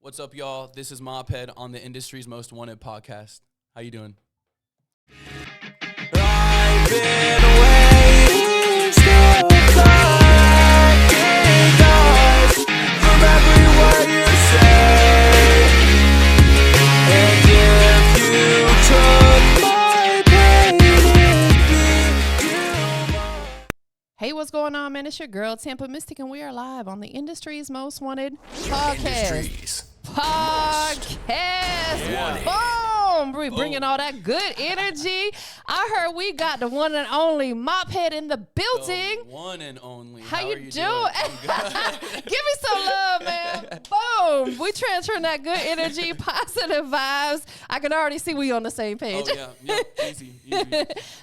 What's up, y'all? This is MOP Head on the industry's most wanted podcast. How you doing? I've been waiting so from every word you say. And if you took my pain, Hey, what's going on, man? It's your girl, TampaMystic, and we are live on the industry's most wanted podcast. Boom! We're bringing all that good energy. I heard we got the one and only MOP Head in the building. The one and only. How are you doing? Give me some love, man. Boom! We transferring that good energy, positive vibes. I can already see we on the same page. Oh, yeah. Easy.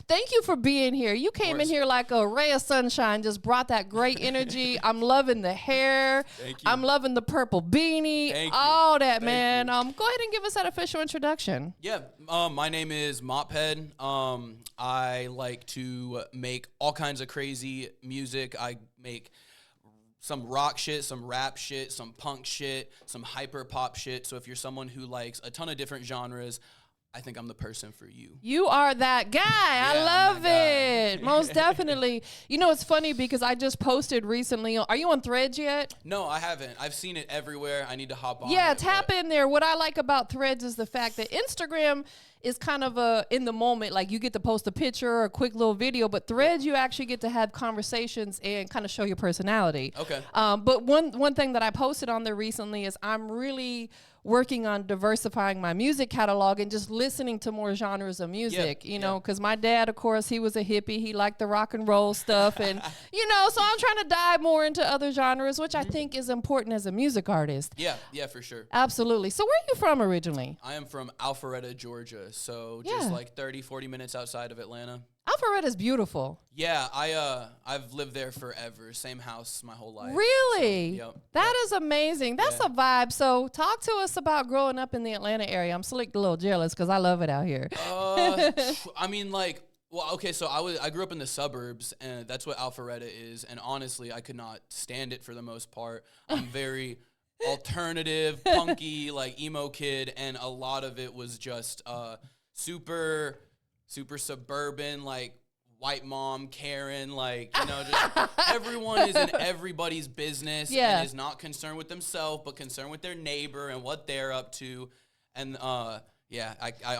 Thank you for being here. You came in here like a ray of sunshine, just brought that great energy. I'm loving the hair. Thank you. I'm loving the purple beanie. Thank you. All that, Thank man. you. Go ahead and give us that official introduction. Yeah, my name is MOP Head. I like to make all kinds of crazy music. I make some rock shit, some rap shit, some punk shit, some hyperpop shit. So if you're someone who likes a ton of different genres, I think I'm the person for you. You are that guy. I love it. Most definitely. You know, it's funny because I just posted recently. Are you on Threads yet? No, I haven't. I've seen it everywhere. I need to hop on. Yeah, tap in there. What I like about Threads is the fact that Instagram is kind of in the moment, like you get to post a picture or a quick little video, but Threads you actually get to have conversations and kind of show your personality. Okay. But one thing that I posted on there recently is I'm really working on diversifying my music catalog and just listening to more genres of music, you know, because my dad, of course, he was a hippie. He liked the rock and roll stuff. And, you know, so I'm trying to dive more into other genres, which I think is important as a music artist. Yeah, for sure. Absolutely. So where are you from originally? I am from Alpharetta, Georgia. So just like 30, 40 minutes outside of Atlanta. Alpharetta is beautiful. Yeah, I've lived there forever. Same house my whole life. Really? So, That is amazing. That's a vibe. So talk to us about growing up in the Atlanta area. I'm slick a little jealous because I love it out here. I mean, like, well, okay, so I grew up in the suburbs, and that's what Alpharetta is. And honestly, I could not stand it for the most part. I'm very alternative, punky, like emo kid, and a lot of it was just super suburban, like white mom, Karen, like, you know, just everyone is in everybody's business and is not concerned with themselves, but concerned with their neighbor and what they're up to. And I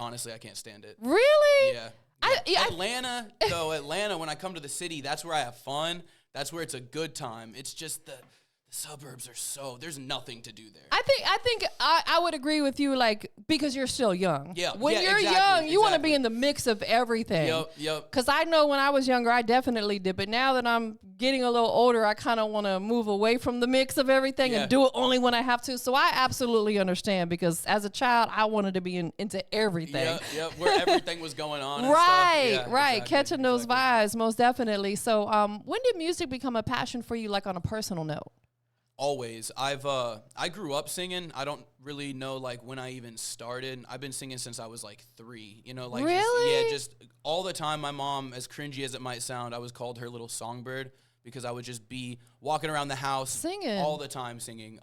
honestly, I can't stand it. Really? Yeah. Atlanta, when I come to the city, that's where I have fun. That's where it's a good time. It's just the suburbs are there's nothing to do there. I think I would agree with you, like, because you're still young. Yeah. When you're exactly, young, you want to be in the mix of everything. Yep. Because I know when I was younger, I definitely did. But now that I'm getting a little older, I kind of want to move away from the mix of everything and do it only when I have to. So I absolutely understand, because as a child, I wanted to be into everything. Yep. Where everything was going on. And right. stuff. Yeah, exactly, Catching those vibes, most definitely. So when did music become a passion for you, like on a personal note? Always. I grew up singing. I don't really know like when I even started. I've been singing since I was like 3. You know, like really? just all the time. My mom, as cringy as it might sound, I was called her little songbird because I would just be walking around the house singing all the time singing.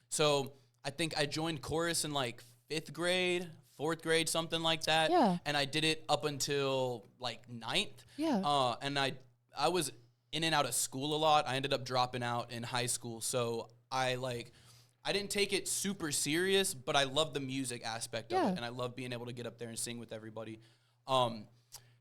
So I think I joined chorus in like 5th grade, 4th grade, something like that. Yeah. And I did it up until like 9th. Yeah. And I was in and out of school a lot. I ended up dropping out in high school. So I didn't take it super serious, but I love the music aspect of it. And I love being able to get up there and sing with everybody.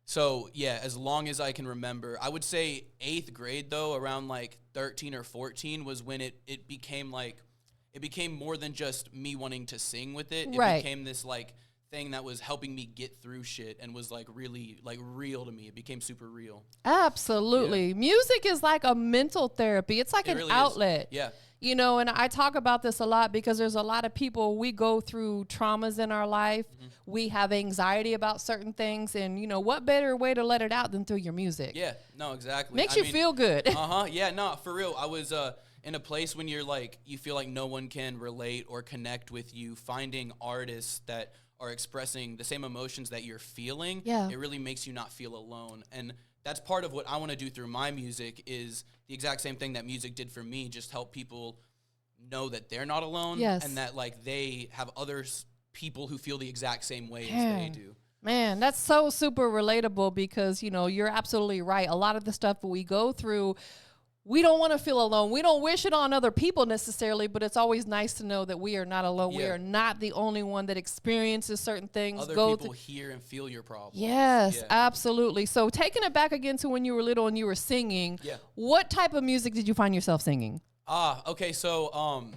So yeah, as long as I can remember, I would say 8th grade though, around like 13 or 14 was when it became more than just me wanting to sing with it. It became this like thing that was helping me get through shit and was like really like real to me. It became super real. Absolutely. Yeah. Music is like a mental therapy. It's like an really outlet. Yeah. You know, and I talk about this a lot because there's a lot of people, we go through traumas in our life. Mm-hmm. We have anxiety about certain things. And, you know, what better way to let it out than through your music? Yeah, no, exactly. Makes you feel good. Yeah, no, for real. I was in a place when you're like, you feel like no one can relate or connect with you. Finding artists that are expressing the same emotions that you're feeling, it really makes you not feel alone. And that's part of what I want to do through my music is the exact same thing that music did for me, just help people know that they're not alone. Yes. And that like they have other people who feel the exact same way as they do. Man, that's so super relatable because, you know, you're absolutely right. A lot of the stuff that we go through, we don't want to feel alone. We don't wish it on other people necessarily, but it's always nice to know that we are not alone. We are not the only one that experiences certain things. Other people hear and feel your problems. Yes, absolutely. So taking it back again to when you were little and you were singing, what type of music did you find yourself singing? Okay, so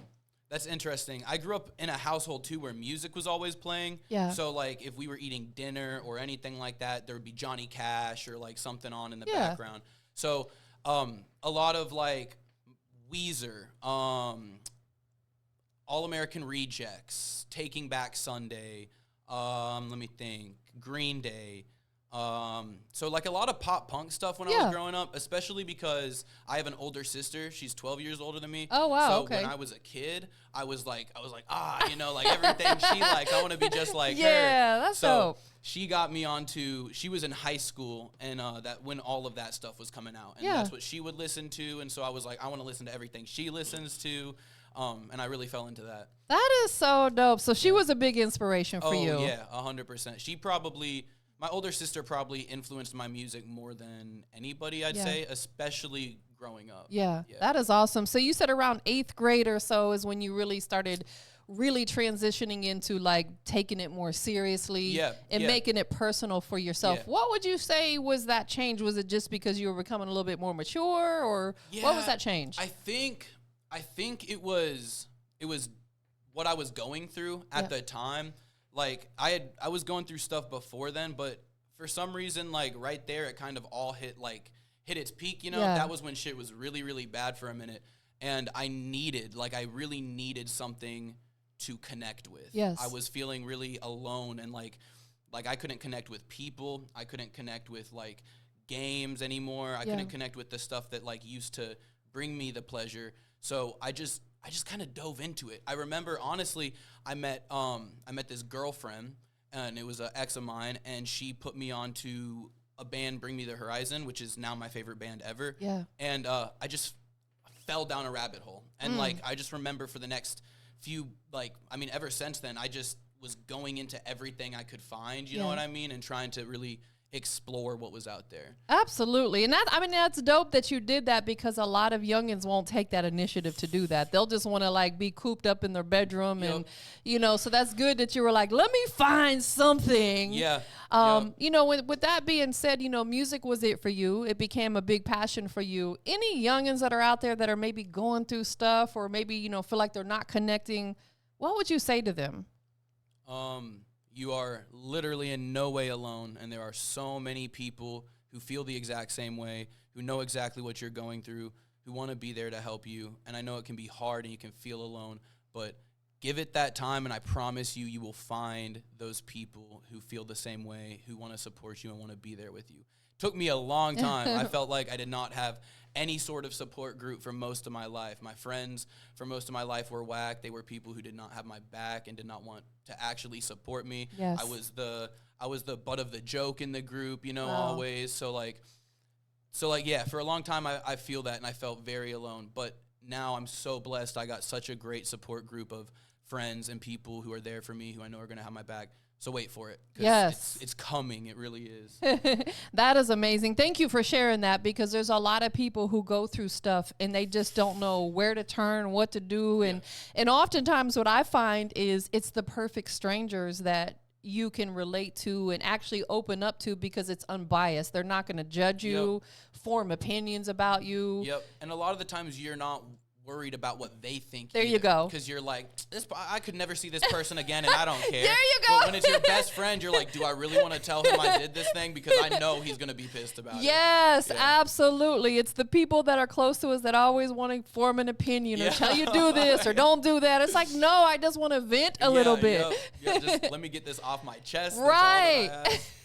that's interesting. I grew up in a household, too, where music was always playing. Yeah. So, like, if we were eating dinner or anything like that, there would be Johnny Cash or, like, something on in the background. So, a lot of, like, Weezer, All-American Rejects, Taking Back Sunday, let me think, Green Day. So like a lot of pop punk stuff when I was growing up, especially because I have an older sister. She's 12 years older than me. Oh, wow. So okay. when I was a kid, I was like, you know, like everything she likes, I want to be just like her. Yeah, that's dope. She got me onto, she was in high school and that when all of that stuff was coming out. And that's what she would listen to. And so I was like, I want to listen to everything she listens to. And I really fell into that. That is so dope. So she was a big inspiration for you. Oh, yeah, 100%. She probably... My older sister probably influenced my music more than anybody, I'd say, especially growing up. Yeah, that is awesome. So you said around 8th grade or so is when you really started really transitioning into like taking it more seriously and making it personal for yourself. What would you say was that change? Was it just because you were becoming a little bit more mature, or what was that change? I think it was what I was going through at the time. Like, I was going through stuff before then, but for some reason, like, right there, it kind of all hit its peak, you know? That was when shit was really, really bad for a minute. And I really needed something to connect with. Yes. I was feeling really alone, and, like I couldn't connect with people. I couldn't connect with, like, games anymore. I couldn't connect with the stuff that, like, used to bring me the pleasure. So I just kind of dove into it. I remember, honestly, I met this girlfriend, and it was an ex of mine, and she put me on to a band, Bring Me the Horizon, which is now my favorite band ever. Yeah. And I just fell down a rabbit hole. And, like, I just remember for the next few, ever since then, I just was going into everything I could find, you know what I mean, and trying to really explore what was out there. Absolutely. And that's dope that you did that, because a lot of youngins won't take that initiative to do that. They'll just want to like be cooped up in their bedroom and, you know, so that's good that you were like, let me find something. Yeah. You know, with that being said, you know, music was it for you. It became a big passion for you. Any youngins that are out there that are maybe going through stuff, or maybe, you know, feel like they're not connecting, what would you say to them? You are literally in no way alone, and there are so many people who feel the exact same way, who know exactly what you're going through, who want to be there to help you. And I know it can be hard and you can feel alone, but give it that time, and I promise you, you will find those people who feel the same way, who want to support you and want to be there with you. Took me a long time. I felt like I did not have any sort of support group for most of my life. My friends for most of my life were whack. They were people who did not have my back and did not want to actually support me. Yes. I was the butt of the joke in the group, you know, always. So yeah, for a long time I feel that, and I felt very alone. But now I'm so blessed. I got such a great support group of friends and people who are there for me, who I know are going to have my back. So wait for it. Yes. It's coming. It really is. That is amazing. Thank you for sharing that, because there's a lot of people who go through stuff and they just don't know where to turn, what to do. And oftentimes what I find is it's the perfect strangers that you can relate to and actually open up to, because it's unbiased. They're not going to judge you, form opinions about you. Yep. And a lot of the times you're not worried about what they think. There you go. Because you're like, I could never see this person again, and I don't care. There you go. But when it's your best friend, you're like, do I really want to tell him I did this thing? Because I know he's going to be pissed about it. Yes, absolutely. It's the people that are close to us that always want to form an opinion or tell you do this or don't do that. It's like, no, I just want to vent a little bit. Just let me get this off my chest. Right.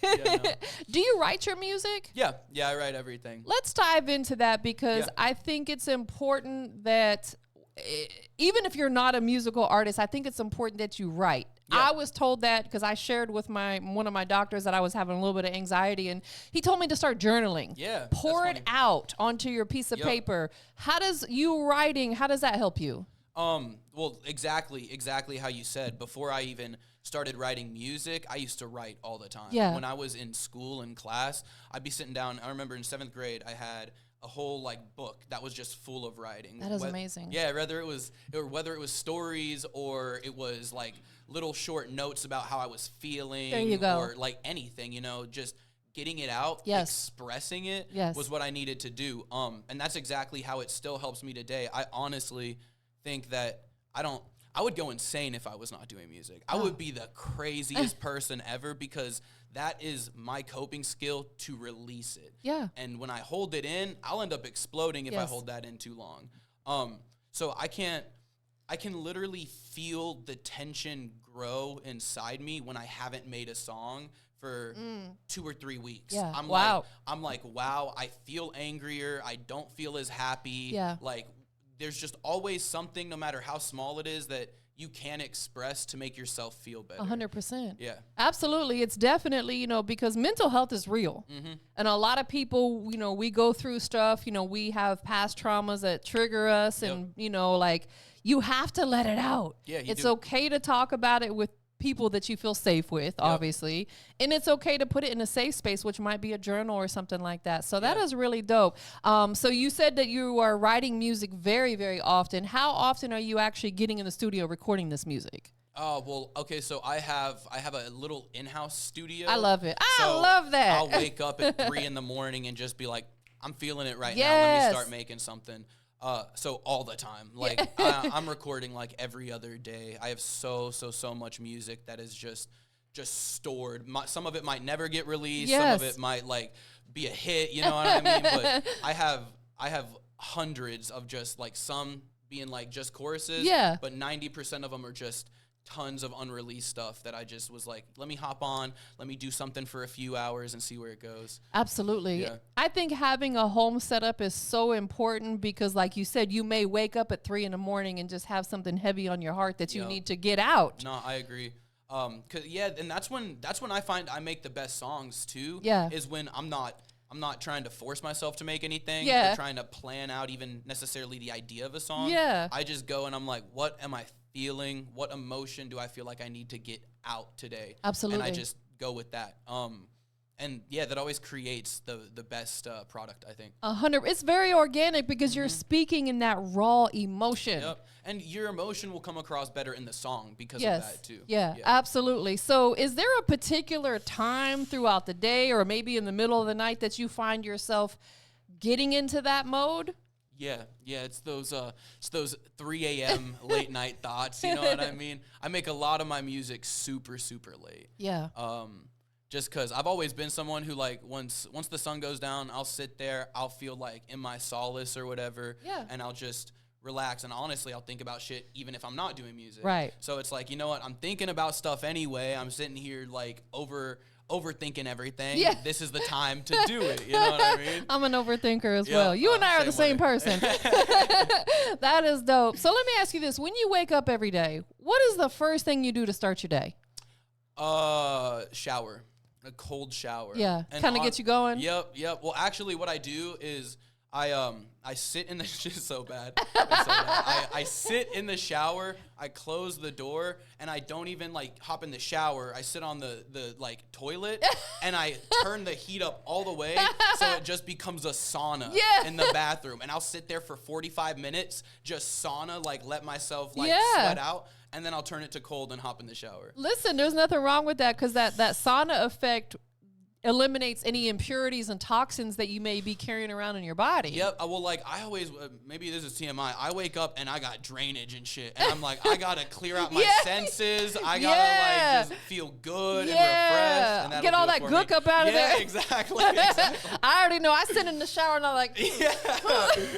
No. Do you write your music? Yeah, I write everything. Let's dive into that, because I think it's important that even if you're not a musical artist, I think it's important that you write. I was told that because I shared with one of my doctors that I was having a little bit of anxiety, and he told me to start journaling. Yeah. Pour it out onto your piece of paper. How does that help you? Well, exactly how you said. Before I even started writing music, I used to write all the time. Yeah. When I was in school and class, I'd be sitting down. I remember in 7th grade, I had a whole like book that was just full of writing. That is amazing. Yeah, whether it was stories or it was like little short notes about how I was feeling. There you go. Or like anything, just getting it out, yes. expressing it yes. was what I needed to do. And that's exactly how it still helps me today. I honestly think that I would go insane if I was not doing music. I would be the craziest person ever, because that is my coping skill, to release it. Yeah. And when I hold it in, I'll end up exploding if I hold that in too long. So I can literally feel the tension grow inside me when I haven't made a song for 2 or 3 weeks. Yeah. I'm like, wow, I feel angrier. I don't feel as happy. Yeah. Like, there's just always something, no matter how small it is, that you can express to make yourself feel better. 100%. Yeah. Absolutely. It's definitely, because mental health is real. Mm-hmm. And a lot of people, we go through stuff, we have past traumas that trigger us, and, like, you have to let it out. Yeah, it's okay to talk about it with people that you feel safe with, obviously. And it's okay to put it in a safe space, which might be a journal or something like that. So that is really dope. So you said that you are writing music very, very often. How often are you actually getting in the studio recording this music? Oh, well, okay, so I have a little in-house studio. I love it. I love that. I'll wake up at 3 in the morning and just be like, I'm feeling it right now. Let me start making something. So all the time, like I'm recording like every other day. I have so much music that is just stored. Some of it might never get released. Yes. Some of it might like be a hit. You know what I mean? But I have hundreds of just like some being like just choruses. Yeah. But 90% of them are just tons of unreleased stuff that I just was like, let me hop on, let me do something for a few hours and see where it goes. Absolutely. Yeah. I think having a home setup is so important, because like you said, you may wake up at 3 in the morning and just have something heavy on your heart that you need to get out. No, I agree. And that's when I find I make the best songs too. Yeah. Is when I'm not trying to force myself to make anything. Yeah. Or trying to plan out even necessarily the idea of a song. Yeah. I just go and I'm like, what am I feeling? What emotion do I feel like I need to get out today? Absolutely. And I just go with that. And yeah, that always creates the best product, I think. 100. It's very organic, because you're speaking in that raw emotion. Yep. And your emotion will come across better in the song because Yes. of that too. Yeah, absolutely. So is there a particular time throughout the day, or maybe in the middle of the night, that you find yourself getting into that mode? Yeah, it's those 3 a.m. late night thoughts, you know what I mean? I make a lot of my music super late. Yeah. Just because I've always been someone who, like, once the sun goes down, I'll sit there, I'll feel like in my solace or whatever, and I'll just relax. And honestly, I'll think about shit even if I'm not doing music. Right. So it's like, you know what? I'm thinking about stuff anyway. I'm sitting here like overthinking everything. Yeah. This is the time to do it. You know what I mean? I'm an overthinker as well. You and I are the same person. That is dope. So let me ask you this. When you wake up every day, what is the first thing you do to start your day? Shower. A cold shower. Yeah. Kind of get you going? Yep. Well, actually, what I do is I sit in the shit so bad. I sit in the shower, I close the door, and I don't even like hop in the shower. I sit on the like toilet and I turn the heat up all the way so it just becomes a sauna in the bathroom. And I'll sit there for 45 minutes, just sauna, like let myself like sweat out, and then I'll turn it to cold and hop in the shower. Listen, there's nothing wrong with that, because that sauna effect eliminates any impurities and toxins that you may be carrying around in your body. Yep. Well, like I always, maybe this is TMI. I wake up and I got drainage and shit, and I'm like, I gotta clear out my senses. I gotta like just feel good and refreshed. And get all that gook up out of there. Yeah, exactly. I already know. I sit in the shower and I'm like, Yep,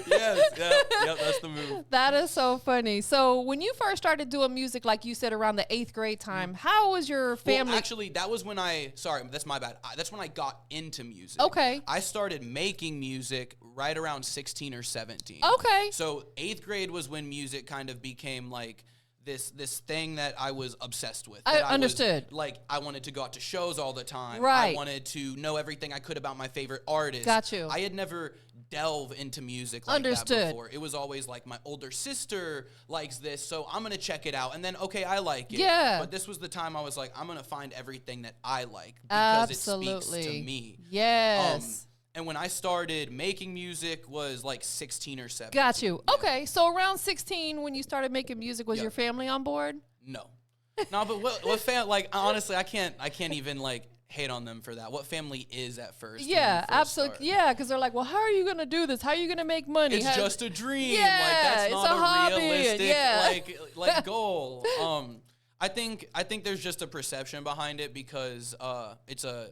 that's the move. That is so funny. So when you first started doing music, like you said, around the 8th grade time, how was your family? Well, actually, that was when that's my bad. That's when I got into music. Okay. I started making music right around 16 or 17. Okay. So 8th grade was when music kind of became like this thing that I was obsessed with. I understood. Like I wanted to go out to shows all the time. Right. I wanted to know everything I could about my favorite artists. Got you. I had never delve into music like that before. It was always like my older sister likes this, so I'm gonna check it out, and then okay, I like it. Yeah. But this was the time I was like, I'm gonna find everything that I like because it speaks to me. Yes. And when I started making music was like 16 or 17. Got you. Yeah. Okay, so around 16 when you started making music, was your family on board? No. No, but what like honestly, I can't even like hate on them for that. What family is at first? Yeah, absolutely. Yeah, because they're like, well, how are you gonna do this? How are you gonna make money? It's just a dream. Yeah, like that's it's not a hobby. realistic like goal. I think there's just a perception behind it because it's a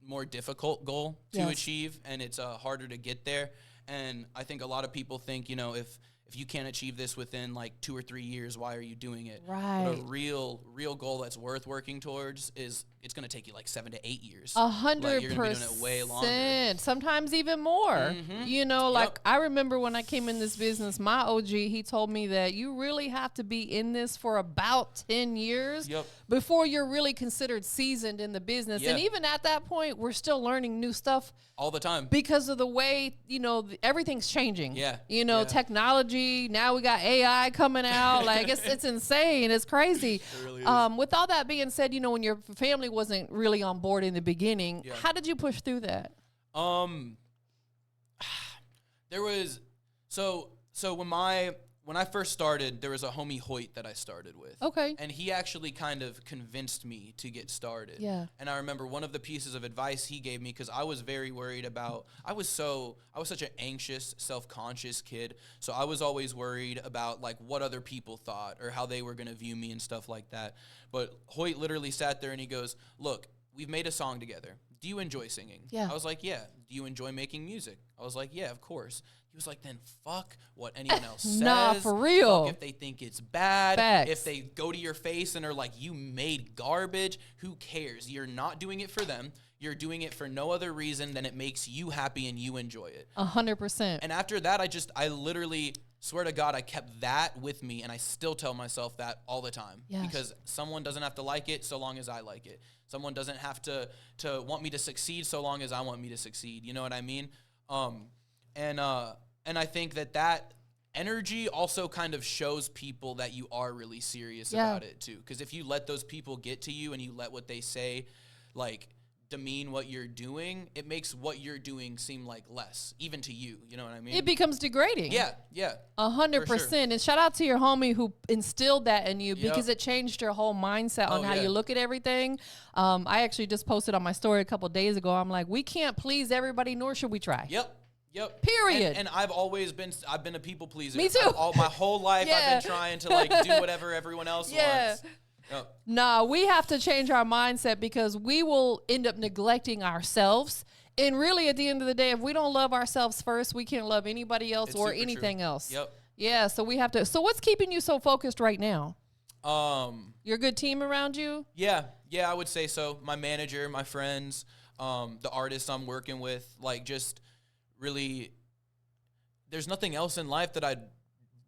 more difficult goal to achieve, and it's harder to get there. And I think a lot of people think, if you can't achieve this within like 2 or 3 years, why are you doing it? Right. But a real goal that's worth working towards is it's going to take you like 7 to 8 years. 100%. Like you're going to be doing it way longer. Sometimes even more. Like I remember when I came in this business, my OG, he told me that you really have to be in this for about 10 years before you're really considered seasoned in the business. And even at that point, we're still learning new stuff all the time because of the way, everything's changing. Technology. Now we got AI coming out. Like it's insane. It's crazy. It really is. With all that being said, when your family wasn't really on board in the beginning, how did you push through that? There was so when I first started, there was a homie Hoyt that I started with. Okay. And he actually kind of convinced me to get started. Yeah. And I remember one of the pieces of advice he gave me, because I was very worried about, I was such an anxious, self-conscious kid. So I was always worried about like what other people thought or how they were going to view me and stuff like that. But Hoyt literally sat there and he goes, look, we've made a song together. Do you enjoy singing? Yeah. I was like, yeah. Do you enjoy making music? I was like, yeah, of course. He was like, then fuck what anyone else says. Nah, for real. Fuck if they think it's bad. Facts. If they go to your face and are like, you made garbage, who cares? You're not doing it for them. You're doing it for no other reason than it makes you happy and you enjoy it. 100%. And after that, I literally swear to God, I kept that with me, and I still tell myself that all the time. Yes. Because someone doesn't have to like it so long as I like it. Someone doesn't have to want me to succeed so long as I want me to succeed. You know what I mean? And I think that energy also kind of shows people that you are really serious about it too. Because if you let those people get to you and you let what they say, like, demean what you're doing, it makes what you're doing seem like less, even to you. You know what I mean? It becomes degrading. Yeah. 100%. Sure. And shout out to your homie who instilled that in you because it changed your whole mindset on how you look at everything. I actually just posted on my story a couple of days ago. I'm like, we can't please everybody, nor should we try. Yep. Period. And I've been a people pleaser. Me too. My whole life I've been trying to like do whatever everyone else wants. Yep. No, we have to change our mindset because we will end up neglecting ourselves. And really, at the end of the day, if we don't love ourselves first, we can't love anybody else or anything else. Yep. Yeah, so we have to. So what's keeping you so focused right now? Your good team around you? Yeah, I would say so. My manager, my friends, the artists I'm working with, like just really, there's nothing else in life that I'd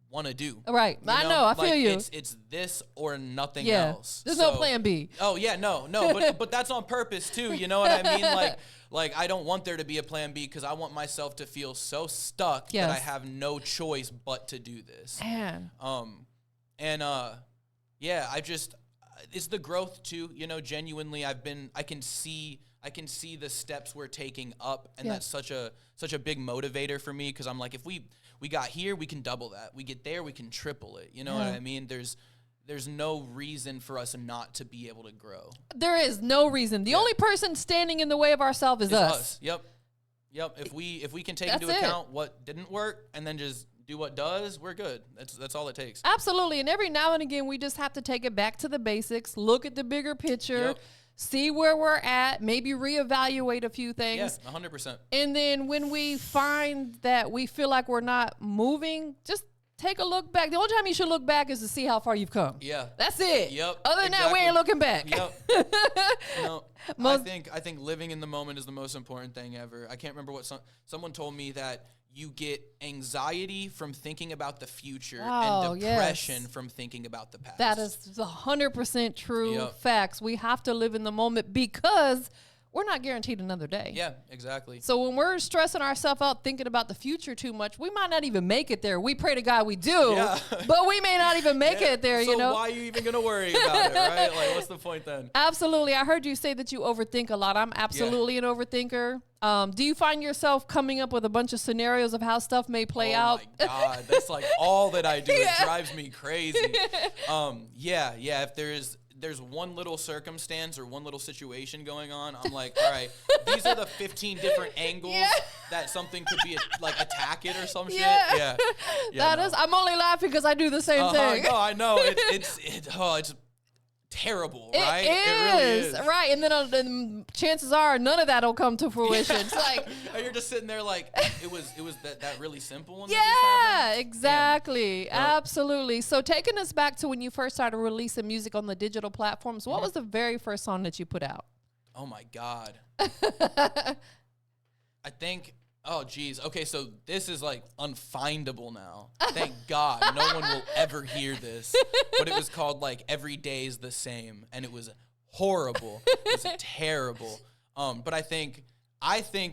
want to do. Right. I know. I feel you. It's this or nothing else. There's no plan B. Oh yeah, no. But that's on purpose too. You know what I mean? Like I don't want there to be a plan B because I want myself to feel so stuck that I have no choice but to do this. Man. It's the growth too. You know, genuinely, I can see the steps we're taking up, and that's such a big motivator for me because I'm like, if we got here, we can double that. We get there, we can triple it. You know what I mean? There's no reason for us not to be able to grow. There is no reason. The only person standing in the way of ourselves is us. Yep. If we can take into account what didn't work and then just do what does, we're good. That's all it takes. Absolutely. And every now and again, we just have to take it back to the basics, look at the bigger picture, see where we're at, maybe reevaluate a few things. Yeah, 100%. And then when we find that we feel like we're not moving, just take a look back. The only time you should look back is to see how far you've come. Yeah. That's it. Yep. Other than that, we ain't looking back. Yep. I think living in the moment is the most important thing ever. I can't remember what someone told me that you get anxiety from thinking about the future and depression from thinking about the past. That is 100% true facts. We have to live in the moment because we're not guaranteed another day. Yeah, exactly. So when we're stressing ourselves out thinking about the future too much, we might not even make it there. We pray to God we do, but we may not even make it there, so you know? why are you even going to worry about it, right? Like, what's the point then? Absolutely. I heard you say that you overthink a lot. I'm absolutely an overthinker. Do you find yourself coming up with a bunch of scenarios of how stuff may play out? Oh my God, that's like all that I do. It drives me crazy. If there's one little circumstance or one little situation going on, I'm like, all right, these are the 15 different angles that something could be like attack it or some shit. Yeah. I'm only laughing because I do the same thing. No, I know. It's terrible, right? It really is. Right. And then chances are none of that will come to fruition. It's like you're just sitting there like it was that really simple one. Yeah, exactly. Absolutely. So taking us back to when you first started releasing music on the digital platforms, what was the very first song that you put out? Oh my God. I think oh geez. Okay, so this is like unfindable now. Thank God no one will ever hear this. But it was called like Every Day's the Same, and it was horrible. It was terrible. But I think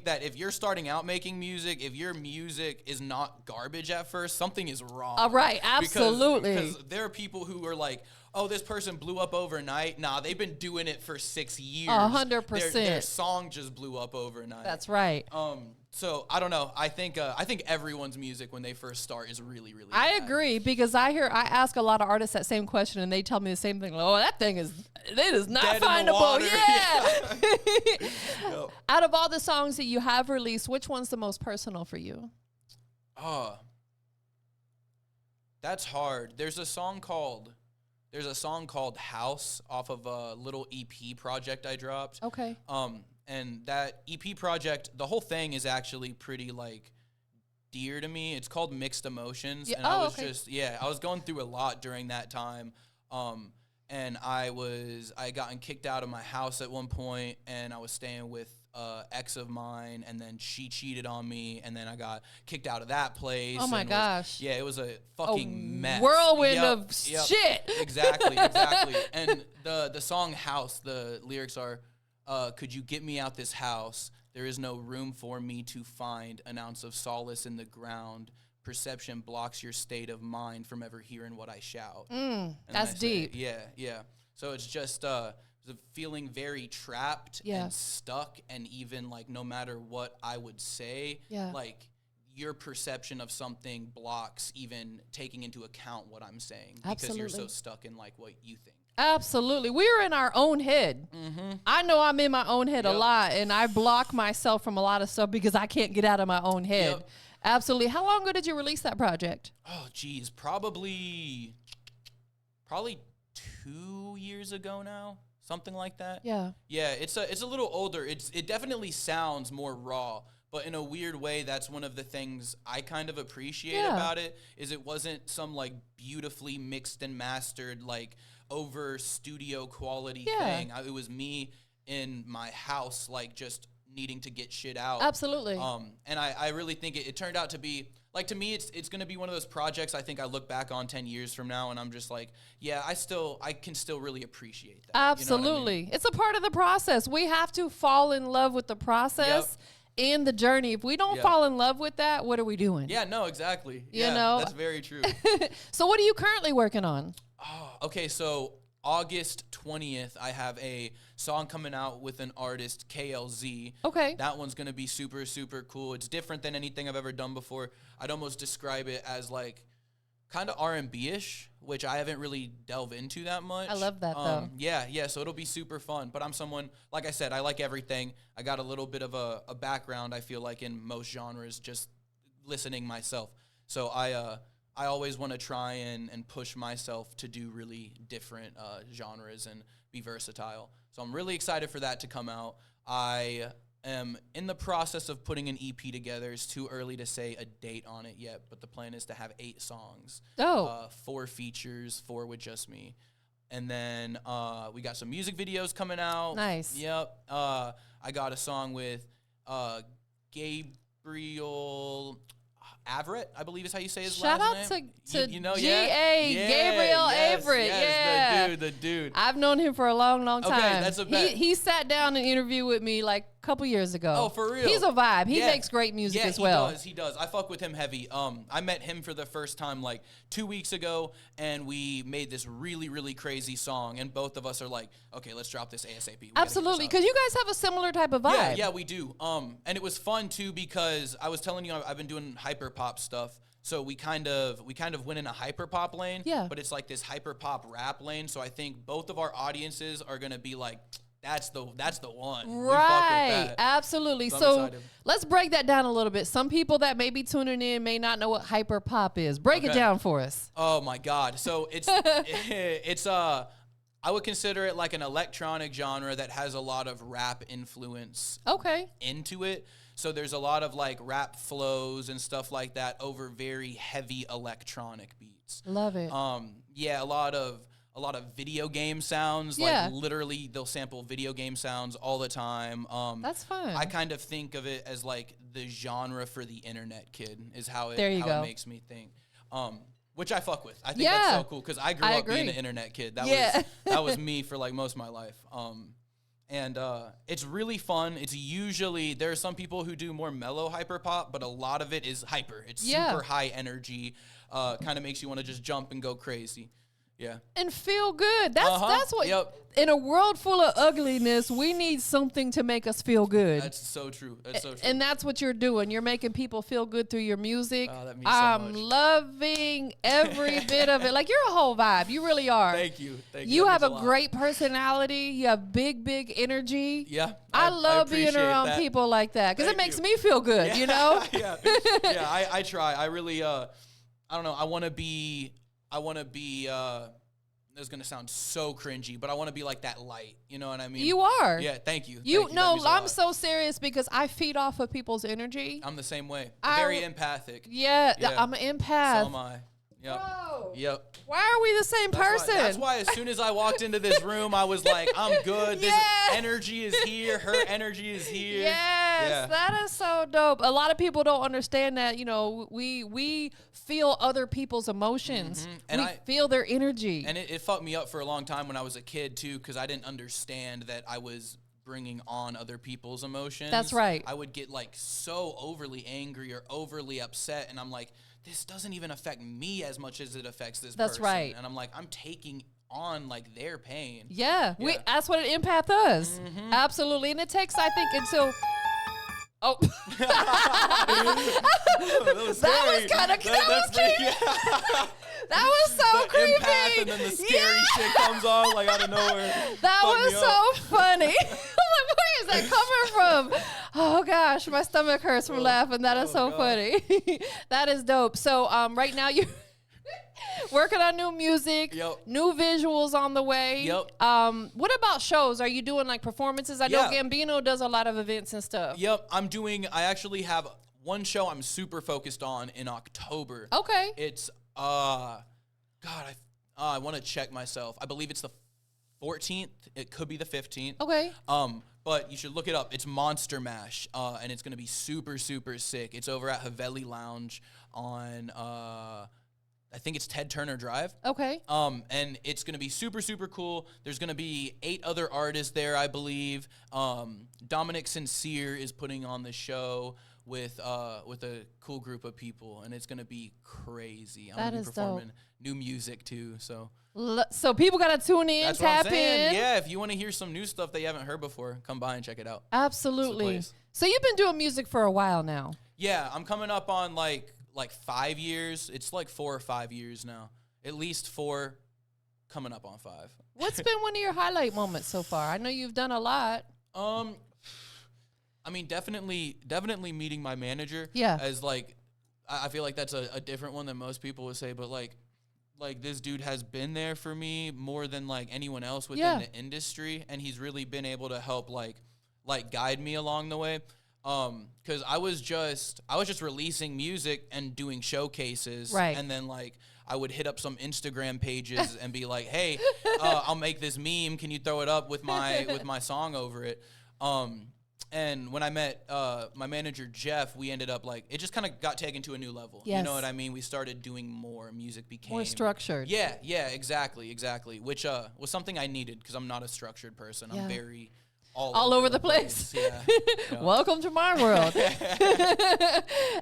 that if you're starting out making music, if your music is not garbage at first, something is wrong. Right, absolutely. Because there are people who are like, oh, this person blew up overnight. Nah, they've been doing it for 6 years. 100%. Their song just blew up overnight. That's right. So I don't know. I think everyone's music when they first start is really, really I bad. agree, because I ask a lot of artists that same question and they tell me the same thing. Like, oh, that thing is not Dead findable. Yeah. Yep. Out of all the songs that you have released, which one's the most personal for you? Oh, that's hard. There's a song called House off of a little EP project I dropped. Okay. And that EP project, the whole thing is actually pretty like dear to me. It's called Mixed Emotions. Yeah. And I was I was going through a lot during that time. And I gotten kicked out of my house at one point, and I was staying with ex of mine, and then she cheated on me, and then I got kicked out of that place. Oh my gosh. It was a fucking mess. Whirlwind of shit. Exactly. And the song House, the lyrics are, could you get me out this house? There is no room for me to find an ounce of solace in the ground. Perception blocks your state of mind from ever hearing what I shout. That's deep. Yeah. So it's just feeling very trapped and stuck, and even like no matter what I would say, like your perception of something blocks even taking into account what I'm saying. Because you're so stuck in like what you think. Absolutely. We're in our own head. I know I'm in my own head a lot, and I block myself from a lot of stuff because I can't get out of my own head. Absolutely. How long ago did you release that project? Oh, geez. Probably 2 years ago now. Something like that. Yeah, it's a little older. It definitely sounds more raw, but in a weird way, that's one of the things I kind of appreciate about it, is it wasn't some like beautifully mixed and mastered, like over studio quality thing. It was me in my house, like just needing to get shit out. Absolutely. And I really think it turned out to be, like, to me, it's going to be one of those projects I think I look back on 10 years from now, and I'm just like, yeah, I can still really appreciate that. Absolutely. You know what I mean? It's a part of the process. We have to fall in love with the process and the journey. If we don't fall in love with that, what are we doing? Yeah, no, exactly. You know? That's very true. So what are you currently working on? Oh, okay, so August 20th, I have a song coming out with an artist, KLZ. Okay. That one's going to be super, super cool. It's different than anything I've ever done before. I'd almost describe it as like kind of R&B-ish, which I haven't really delved into that much. I love that, though. Yeah, so it'll be super fun. But I'm someone, like I said, I like everything. I got a little bit of a background, I feel like, in most genres, just listening myself. So I always want to try and push myself to do really different genres and be versatile. So I'm really excited for that to come out. I am in the process of putting an EP together. It's too early to say a date on it yet, but the plan is to have 8 songs. 4 features, 4 with just me. And then we got some music videos coming out. Nice. Yep. I got a song with Gabriel. Averett, I believe is how you say his Shout last out name. to You know, G.A. Gabriel Averett. Yes, the dude. I've known him for a long, long time. Okay, that's a bet. He sat down and interviewed with me like a couple years ago. Oh, for real? He's a vibe. He makes great music as well. He does. I fuck with him heavy. I met him for the first time like 2 weeks ago, and we made this really, really crazy song, and both of us are like, okay, let's drop this ASAP. Absolutely, because you guys have a similar type of vibe. Yeah, we do. And it was fun too because I was telling you I've been doing hyperpop stuff. So we kind of went in a hyperpop lane. Yeah. But it's like this hyperpop rap lane. So I think both of our audiences are gonna be like, that's the one. Right. Absolutely. So excited. let's break that down a little bit. Some people that may be tuning in may not know what hyperpop is. Break it down for us. Oh my God. So it's I would consider it like an electronic genre that has a lot of rap influence into it. So there's a lot of like rap flows and stuff like that over very heavy electronic beats. Love it. Yeah, a lot of video game sounds. Yeah. Like literally they'll sample video game sounds all the time. That's fun. I kind of think of it as like the genre for the internet kid is how it makes me think. Which I fuck with. I think that's so cool because I grew up being an internet kid. That was me for like most of my life. And it's really fun. It's usually, there are some people who do more mellow hyperpop, but a lot of it is hyper. It's super high energy, kind of makes you want to just jump and go crazy. Yeah. And feel good. That's what, in a world full of ugliness, we need something to make us feel good. That's so true. That's so true. And that's what you're doing. You're making people feel good through your music. Oh, that means so much. I'm loving every bit of it. Like, you're a whole vibe. You really are. Thank you. You have a great personality. You have big energy. Yeah. I love being around people like that because it makes me feel good, you know? Yeah, I try. I really, I don't know. I want to be, this is going to sound so cringy, but I want to be like that light. You know what I mean? You are. Yeah, thank you. I'm so serious because I feed off of people's energy. I'm the same way. Very empathic. Yeah, I'm an empath. So am I. Yep. Bro, yep. why are we the same person? That's why as soon as I walked into this room, I was like, I'm good. This energy is here. Her energy is here. Yes, that is so dope. A lot of people don't understand that, you know, we feel other people's emotions. And we feel their energy. And it fucked me up for a long time when I was a kid, too, because I didn't understand that I was bringing on other people's emotions. That's right. I would get, like, so overly angry or overly upset, and I'm like, this doesn't even affect me as much as it affects this person. That's right. And I'm like, I'm taking on like their pain. Yeah. That's what an empath does. Absolutely. And it takes, I think, until that was kind of creepy. That was so creepy. Empath, and then the scary shit comes on like out of nowhere. That was so funny. I'm like, where is that coming from? Oh gosh, my stomach hurts from laughing. That is so funny. That is dope. So right now you're working on new music, new visuals on the way. What about shows? Are you doing like performances? I know Gambino does a lot of events and stuff. I actually have one show I'm super focused on in October. Okay. It's I want to check myself. I believe it's the 14th. It could be the 15th. Okay. But you should look it up. It's Monster Mash, and it's gonna be super, super sick. It's over at Haveli Lounge on I think it's Ted Turner Drive. Okay. And it's gonna be super, super cool. There's gonna be 8 other artists there, I believe. Dominic Sincere is putting on the show with a cool group of people, and it's gonna be crazy. I'm gonna be performing new music too, so people gotta tune in, that's tap what I'm saying. in. Yeah, if you want to hear some new stuff that you haven't heard before, come by and check it out. Absolutely. So you've been doing music for a while now. Yeah, I'm coming up on like 5 years. It's like 4 or 5 years now. At least 4, coming up on 5. What's been one of your highlight moments so far? I know you've done a lot. I mean, definitely meeting my manager. Yeah. As like, I feel like that's a different one than most people would say, but like this dude has been there for me more than like anyone else within the industry, and he's really been able to help like guide me along the way. Cause I was just releasing music and doing showcases. Right. And then like, I would hit up some Instagram pages and be like, hey, I'll make this meme. Can you throw it up with my song over it? And when I met my manager, Jeff, we ended up like, it just kind of got taken to a new level. Yes. You know what I mean? We started doing more. Music became more structured. Yeah, exactly. Which was something I needed because I'm not a structured person. Yeah. I'm very all over the place. Yeah. Welcome to my world.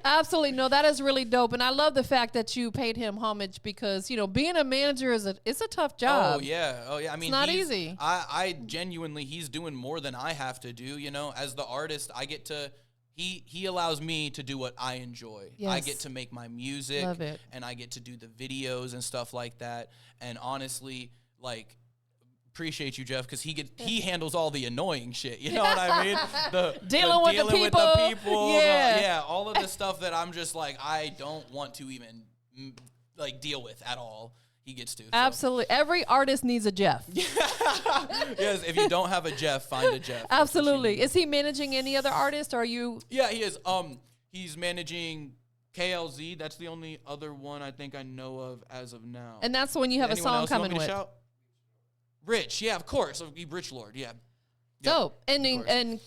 Absolutely. No, that is really dope. And I love the fact that you paid him homage because, you know, being a manager it's a tough job. Oh, yeah. I mean, it's not easy. I genuinely, he's doing more than I have to do, you know. As the artist, I get to, he allows me to do what I enjoy. Yes. I get to make my music. Love it. And I get to do the videos and stuff like that. And honestly, like, appreciate you, Jeff, because he handles all the annoying shit. You know what I mean? Dealing with the people. Yeah, all of the stuff that I'm just like, I don't want to even like deal with at all. He gets to. So. Absolutely. Every artist needs a Jeff. Yes, if you don't have a Jeff, find a Jeff. Absolutely. Is he managing any other artist, or are you? Yeah, he is. He's managing KLZ. That's the only other one I think I know of as of now. And that's when you have Anyone a song else you want coming me to with. shout? Rich, yeah, of course. Rich Lord, yeah. Dope. And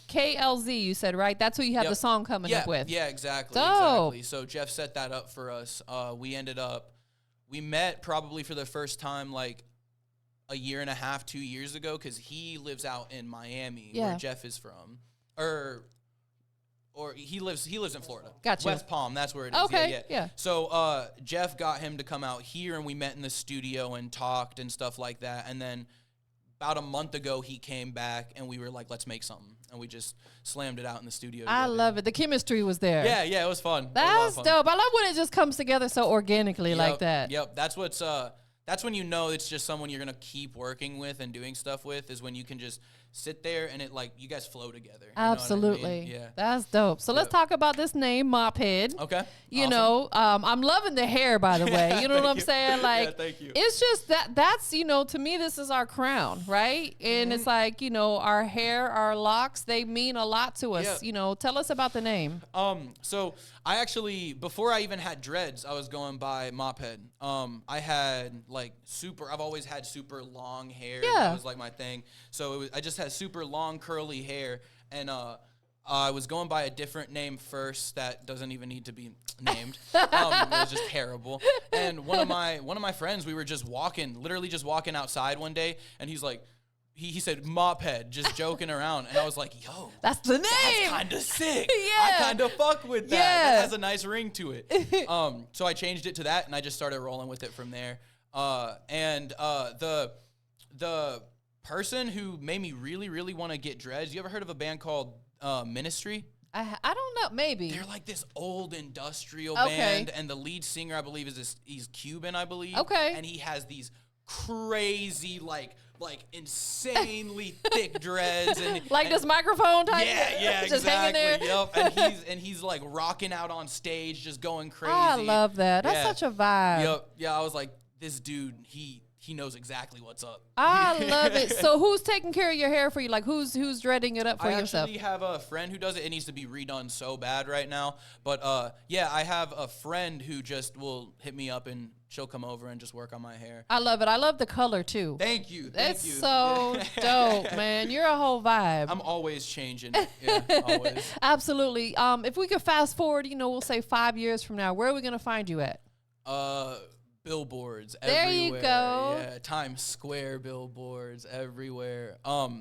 KLZ, you said, right? That's who you have the song coming up with. Yeah, exactly. Dope. Exactly. So Jeff set that up for us. We met probably for the first time like a year and a half, 2 years ago, because he lives out in Miami, where Jeff is from. Or he lives in Florida. Gotcha. West Palm, that's where it is. Okay, yeah. So Jeff got him to come out here, and we met in the studio and talked and stuff like that. And then about a month ago, he came back, and we were like, let's make something. And we just slammed it out in the studio I together. love it. The chemistry was there. Yeah, it was fun. That's dope. I love when it just comes together so organically like that. Yep, that's when you know it's just someone you're going to keep working with and doing stuff with, is when you can just sit there and it like you guys flow together. Absolutely. Know what I mean? Yeah. That's dope. So let's talk about this name, MOP Head. Okay. You know, I'm loving the hair, by the way. You know what I'm saying? Like, yeah, thank you. It's just that's, you know, to me, this is our crown, right? And it's like, you know, our hair, our locks, they mean a lot to us. Yeah. You know, tell us about the name. So I actually, before I even had dreads, I was going by MOP Head. I had like I've always had super long hair. Yeah. That was like my thing. So I just had super long curly hair, and I was going by a different name first that doesn't even need to be named. It was just terrible. And one of my friends, we were just literally just walking outside one day, and he's like, he said MOP Head, just joking around, and I was like, yo, that's the name. That's kind of sick. Yeah. I kind of fuck with that. Yeah. That has a nice ring to it. So I changed it to that, and I just started rolling with it from there. The person who made me really, really want to get dreads, you ever heard of a band called Ministry? I don't know, maybe. They're like this old industrial band, and the lead singer, I believe, he's Cuban, I believe. Okay. And he has these crazy, like insanely thick dreads, and like this microphone type. Yeah, just hanging there. Yep. And he's like rocking out on stage, just going crazy. I love that. That's such a vibe. Yep. Yeah, I was like, this dude, he knows exactly what's up. I love it. So who's taking care of your hair for you? Like who's dreading it up for yourself? I actually have a friend who does it. It needs to be redone so bad right now. But yeah, I have a friend who just will hit me up and she'll come over and just work on my hair. I love it. I love the color too. Thank you. That's so dope, man. You're a whole vibe. I'm always changing. Yeah, always. Absolutely. If we could fast forward, you know, we'll say 5 years from now, where are we going to find you at? Billboards there everywhere. You go. Yeah, Times Square billboards everywhere. For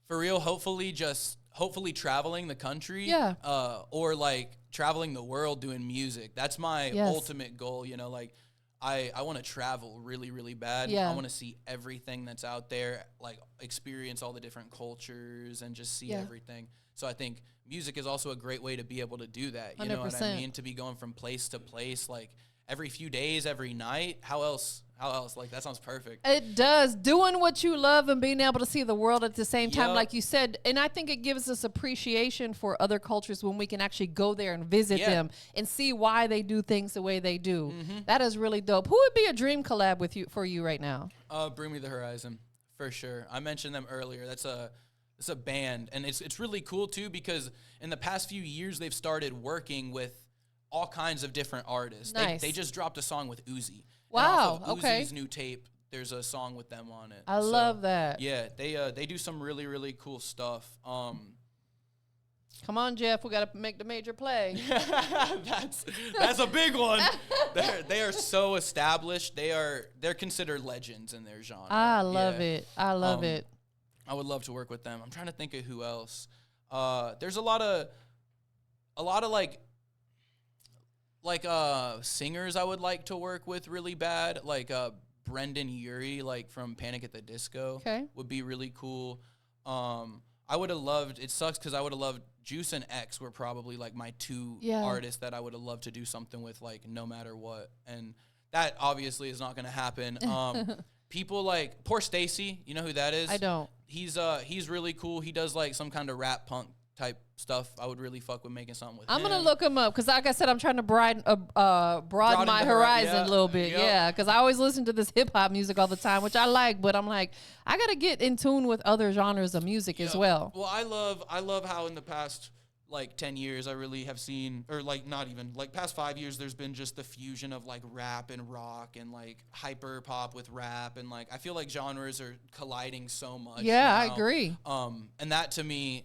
real, hopefully traveling the country. Yeah. Or like traveling the world doing music. That's my ultimate goal, you know, like I want to travel really, really bad. Yeah. I want to see everything that's out there, like experience all the different cultures and just see everything. So I think music is also a great way to be able to do that. You 100%. know what I mean? To be going from place to place, like every few days, every night. How else? Like, that sounds perfect. It does. Doing what you love and being able to see the world at the same time, like you said. And I think it gives us appreciation for other cultures when we can actually go there and visit them and see why they do things the way they do. Mm-hmm. That is really dope. Who would be a dream collab for you right now? Bring Me the Horizon, for sure. I mentioned them earlier. It's a band, and it's really cool too because in the past few years they've started working with all kinds of different artists. Nice. They just dropped a song with Uzi. Wow. And off of Uzi's new tape, there's a song with them on it. I love that. Yeah, they do some really, really cool stuff. Come on, Jeff. We got to make the major play. that's a big one. They are so established. They're considered legends in their genre. I love it. I love it. I would love to work with them. I'm trying to think of who else. There's a lot of like singers I would like to work with really bad. Like Brendan Urie, like from Panic at the Disco. Okay. Would be really cool. I would have loved. It sucks because I would have loved. Juice and X were probably like my two artists that I would have loved to do something with, like no matter what. And that obviously is not going to happen. People like Poor Stacy, you know who that is? I don't. He's really cool. He does like some kind of rap punk type stuff. I would really fuck with making something with him. I'm gonna look him up because, like I said, I'm trying to broaden my horizon a little bit. Yeah, because I always listen to this hip hop music all the time, which I like, but I'm like, I gotta get in tune with other genres of music as well. Well, I love how in the past like 10 years I really have seen, or like not even like past 5 years, there's been just the fusion of like rap and rock and like hyper pop with rap, and like I feel like genres are colliding so much. Yeah, now. I agree. And that to me,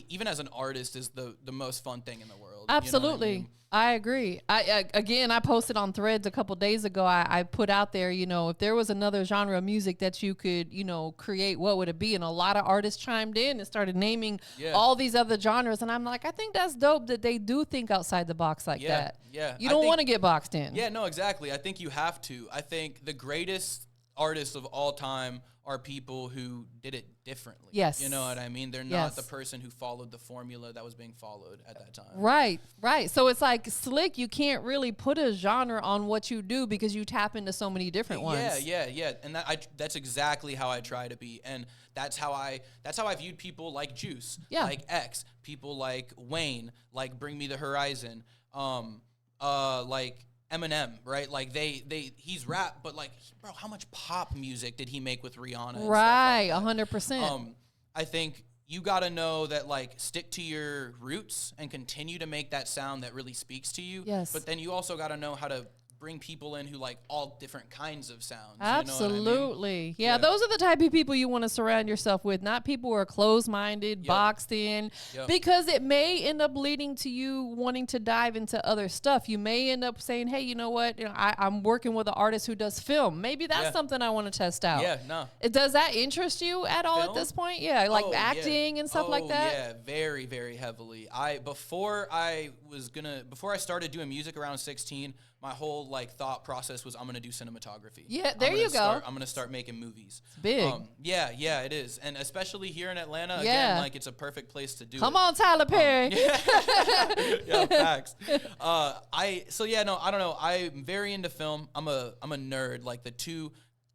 even as an artist, is the most fun thing in the world. Absolutely. You know what I mean? I agree. I posted on Threads a couple days ago. I put out there, if there was another genre of music that you could, create, what would it be? And a lot of artists chimed in and started naming all these other genres. And I'm like, I think that's dope that they do think outside the box like that. Yeah. You don't want to get boxed in. Yeah, no, exactly. I think you have to. I think the greatest artists of all time are people who did it differently. Yes. You know what I mean? They're not the person who followed the formula that was being followed at that time. Right. So it's like Slick, you can't really put a genre on what you do because you tap into so many different ones. Yeah. And that's exactly how I try to be. And that's how I viewed people like Juice, like X, people like Wayne, like Bring Me the Horizon, like Eminem, right? Like he's rap, but like, bro, how much pop music did he make with Rihanna? And right, stuff like that? 100%. I think you got to know that, like, stick to your roots and continue to make that sound that really speaks to you. Yes. But then you also got to know how to bring people in who like all different kinds of sounds. Absolutely. You know what I mean? Yeah, those are the type of people you want to surround yourself with, not people who are closed-minded, boxed in, because it may end up leading to you wanting to dive into other stuff. You may end up saying, hey, you know what? I'm working with an artist who does film. Maybe that's something I want to test out. Yeah, no. Does that interest you at all at this point? Yeah, like acting and stuff like that? Yeah, very, very heavily. Before I started doing music around 16, my whole like thought process was I'm gonna do cinematography. Yeah, there you go. I'm gonna start making movies. It's big. Yeah, it is, and especially here in Atlanta, again, like it's a perfect place to do it. Come on, Tyler Perry. Yeah, facts. I don't know. I'm very into film. I'm a nerd. Like the two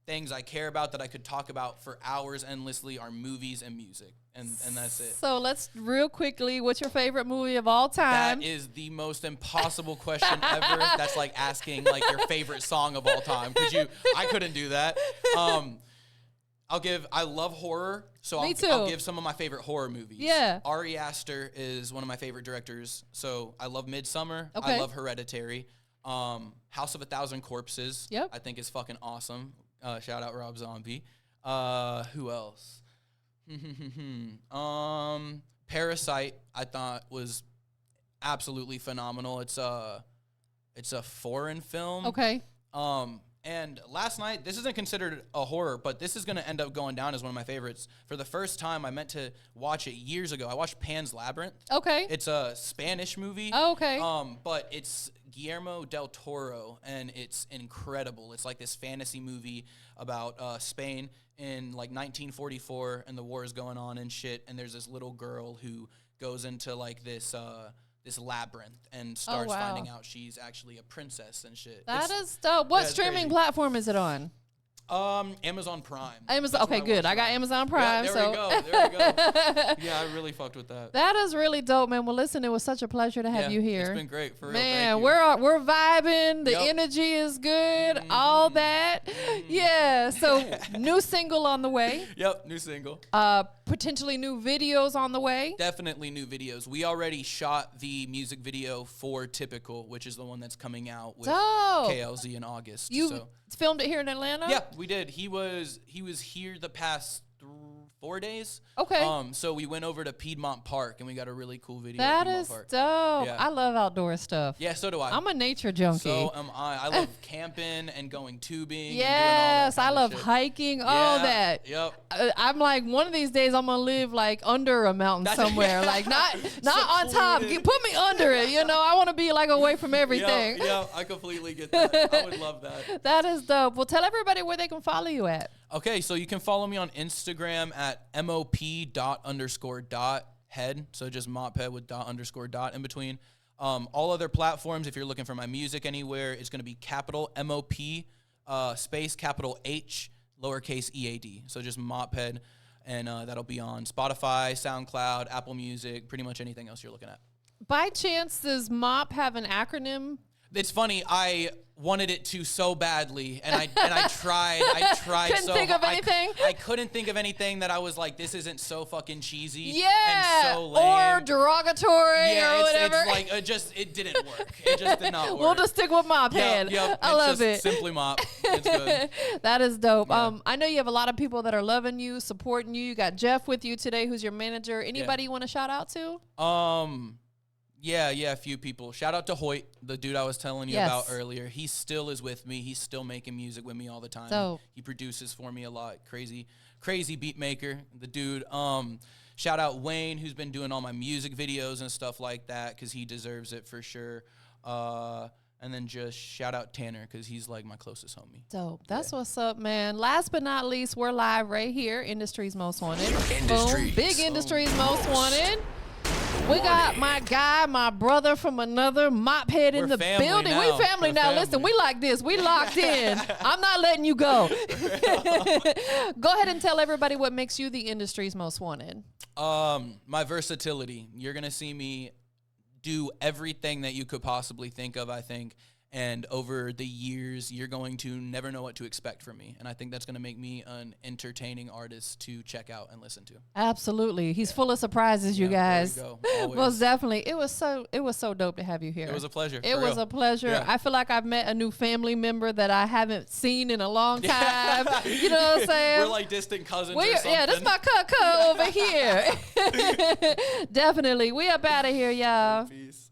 things I care about that I could talk about for hours endlessly are movies and music. And that's it. So let's real quickly, what's your favorite movie of all time? That is the most impossible question ever. That's like asking like your favorite song of all time. I couldn't do that. I love horror, so I'll give some of my favorite horror movies. Yeah. Ari Aster is one of my favorite directors, so I love Midsommar. Okay. I love Hereditary. House of a Thousand Corpses, I think is fucking awesome. Shout out Rob Zombie. Who else? Parasite I thought was absolutely phenomenal. It's a foreign film. Okay. And last night, this isn't considered a horror, but this is going to end up going down as one of my favorites. For the first time, I meant to watch it years ago. I watched Pan's Labyrinth. Okay. It's a Spanish movie. Oh, okay. But it's Guillermo del Toro, and it's incredible. It's like this fantasy movie about Spain in like 1944, and the war is going on and shit. And there's this little girl who goes into like this labyrinth and starts finding out she's actually a princess and shit. That is dope. What streaming platform is it on? Amazon Prime. Okay, good. I got Amazon Prime. Yeah, there we go. Yeah, I really fucked with that. That is really dope, man. Well, listen, it was such a pleasure to have you here. It's been great, for real. Man, we're vibing. The energy is good. Mm-hmm. All that. Mm-hmm. Yeah. So new single on the way. Yep, new single. Potentially new videos on the way. Definitely new videos. We already shot the music video for Typical, which is the one that's coming out with KLZ in August. You filmed it here in Atlanta? Yeah, we did. He was here the past 4 days. Okay. So we went over to Piedmont Park and we got a really cool video. That at is Piedmont Park. dope. Yeah. I love outdoor stuff. Yeah, so do I. I'm a nature junkie. So am I. I love camping and going tubing. Yes, and I doing all love that kind of shit. hiking, all Yeah, that. Yep. I'm like, one of these days I'm gonna live like under a mountain somewhere, like not on top. Put me under it, you know. I want to be like away from everything. Yeah, I completely get that. I would love that. That is dope. Well, tell everybody where they can follow you at. Okay, so you can follow me on Instagram at MOP._head. So just MOP Head with ._. In between. All other platforms, if you're looking for my music anywhere, it's going to be capital MOP space capital H lowercase EAD. So just MOP Head, and that'll be on Spotify, SoundCloud, Apple Music, pretty much anything else you're looking at. By chance, does MOP have an acronym? It's funny. I wanted it to so badly, and I tried. Couldn't so think of anything? I couldn't think of anything that I was like, this isn't so fucking cheesy. Yeah, and so lame. or derogatory or whatever. It's like it didn't work. It just did not work. We'll just stick with MOP Head. Yep. I love it. Simply MOP. It's good. That is dope. Yeah. I know you have a lot of people that are loving you, supporting you. You got Jeff with you today, who's your manager. Anybody you want to shout out to? Yeah, a few people. Shout out to Hoyt, the dude I was telling you about earlier. He still is with me. He's still making music with me all the time. Dope. He produces for me a lot. Crazy beat maker, the dude. Shout out Wayne, who's been doing all my music videos and stuff like that, because he deserves it for sure. And then just shout out Tanner, because he's like my closest homie. Dope. That's what's up, man. Last but not least, we're live right here. Industry's Most Wanted. Industries. Boom. Big Industry's Most Wanted. We got my guy, my brother from another, MOP Head in the building. Now. We family now. Listen, we like this. We locked in. I'm not letting you go. Go ahead and tell everybody what makes you the industry's most wanted. My versatility. You're going to see me do everything that you could possibly think of, I think. And over the years, you're going to never know what to expect from me. And I think that's going to make me an entertaining artist to check out and listen to. Absolutely. He's full of surprises, you guys. There we go. Most definitely. It was so dope to have you here. It was a pleasure. It was a pleasure. Yeah. I feel like I've met a new family member that I haven't seen in a long time. You know what I'm saying? We're like distant cousins or something. Yeah, this is my cut over here. Definitely. We up out of here, y'all. Peace.